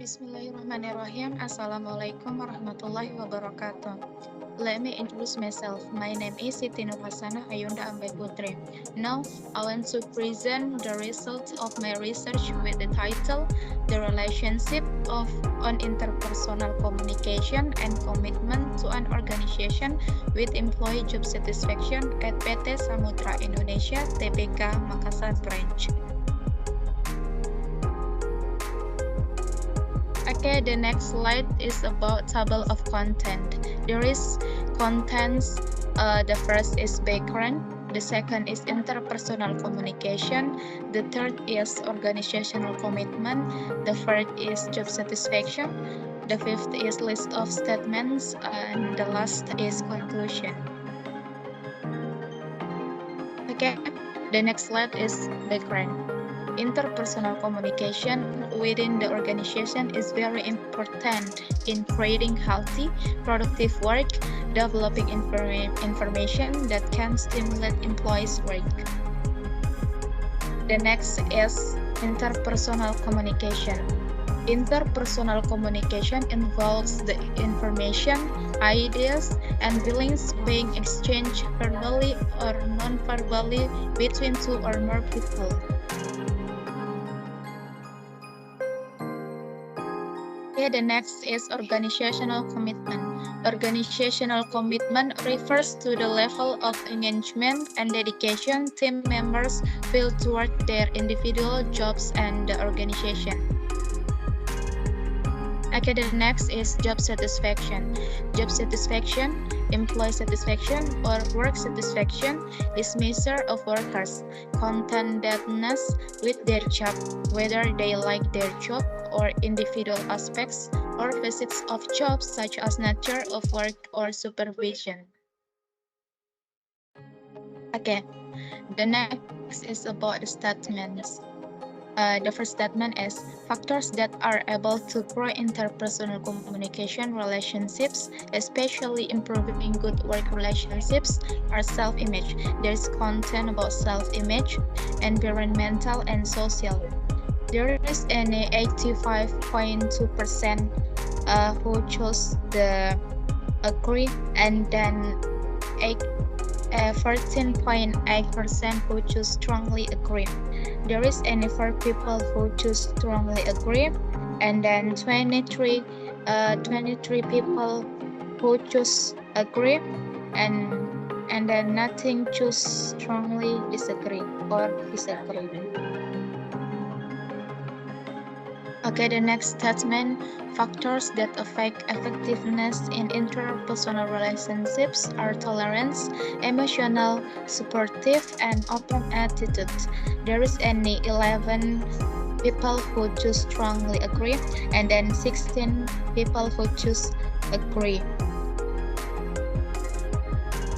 Bismillahirrahmanirrahim. Assalamualaikum warahmatullahi wabarakatuh. Let me introduce myself. My name is Siti Nurhasanah Ayunda Ambai Putri. Now, I want to present the results of my research with the title The Relationship on Interpersonal Communication and Commitment to an Organization with Employee Job Satisfaction at PT Samudra Indonesia Tbk Makassar Branch. Okay, the next slide is about table of content. There is contents. The first is background. The second is interpersonal communication. The third is organizational commitment. The fourth is job satisfaction. The fifth is list of statements, and the last is conclusion. Okay, the next slide is background. Interpersonal communication within the organization is very important in creating healthy, productive work, developing information that can stimulate employees' work. The next is interpersonal communication. Interpersonal communication involves the information, ideas, and feelings being exchanged verbally or non-verbally between two or more people. Okay, the next is organizational commitment. Organizational commitment refers to the level of engagement and dedication team members feel toward their individual jobs and the organization. Okay, the next is job satisfaction. Job satisfaction, employee satisfaction, or work satisfaction is measure of workers' contentedness with their job, whether they like their job or individual aspects or facets of jobs such as nature of work or supervision. Okay, the next is about the statements. The first statement is factors that are able to grow interpersonal communication relationships, especially improving good work relationships, are self-image. There is content about self-image, environmental, and social. There is an 85.2% who chose the agree, and then 14.8% who choose strongly agree. There is any 4 people who choose strongly agree, and then 23 people who choose agree, and then nothing choose strongly disagree or disagree. Okay, the next statement, factors that affect effectiveness in interpersonal relationships are tolerance, emotional, supportive, and open attitude. There is only 11 people who choose strongly agree, and then 16 people who choose agree.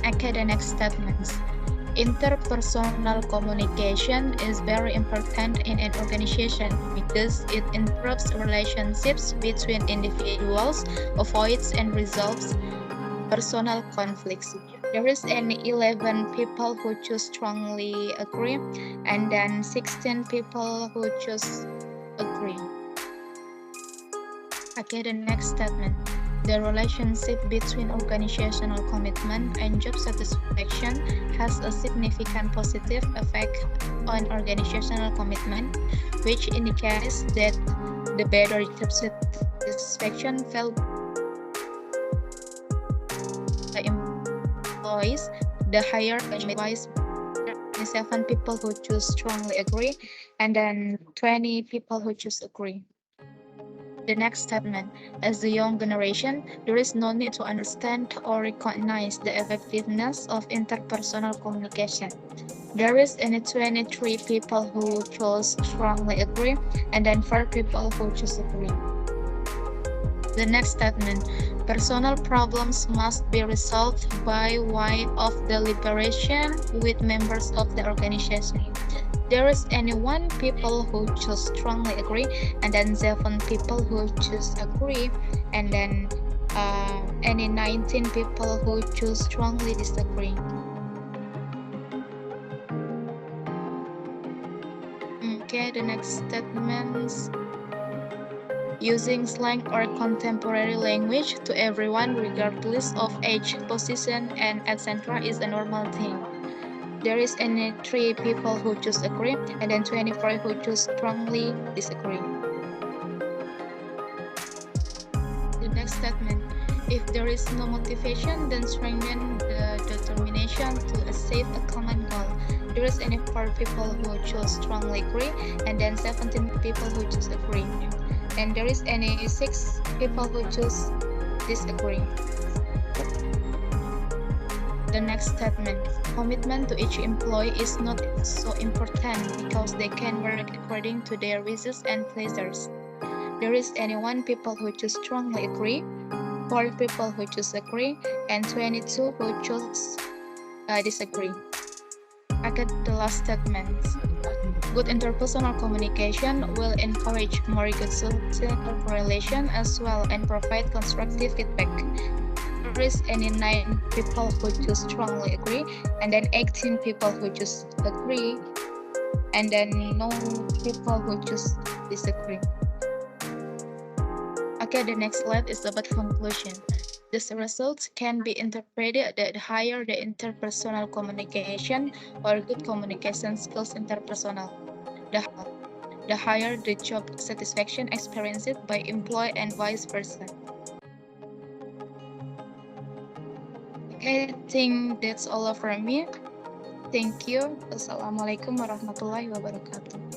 Okay, the next statements. Interpersonal communication is very important in an organization because it improves relationships between individuals, avoids and resolves personal conflicts. There is an 11 people who choose strongly agree, and then 16 people who choose agree. Okay, the next statement. The relationship between organizational commitment and job satisfaction has a significant positive effect on organizational commitment, which indicates that the better job satisfaction felt by employees, the higher employees. 7 people who choose strongly agree, and then 20 people who choose agree. The next statement, as the young generation, there is no need to understand or recognize the effectiveness of interpersonal communication. There is only 23 people who chose strongly agree, and then 4 people who choose agree. The next statement, personal problems must be resolved by way of deliberation with members of the organization. There is only 1 people who choose strongly agree, and then 7 people who choose agree, and then any 19 people who choose strongly disagree. Okay, the next statements. Using slang or contemporary language to everyone regardless of age, position, and etc. is a normal thing. There is only 3 people who choose agree, and then 24 who choose strongly disagree. The next statement. If there is no motivation, then strengthen the determination to achieve a common goal. There is only 4 people who choose strongly agree, and then 17 people who choose agree. And there is only 6 people who choose disagree. The next statement. Commitment to each employee is not so important because they can work according to their wishes and pleasures. There is only 1 people who choose strongly agree, 4 people who choose agree, and 22 who choose disagree. Okay, the last statement. Good interpersonal communication will encourage more good social relation as well and provide constructive feedback. There is any 9 people who choose strongly agree, and then 18 people who choose agree, and then no people who choose disagree. Okay, the next slide is about conclusion. These results can be interpreted that higher the interpersonal communication or good communication skills interpersonal, the higher the job satisfaction experienced by employee and vice versa. Okay, I think that's all from me. Thank you. Wassalamualaikum warahmatullahi wabarakatuh.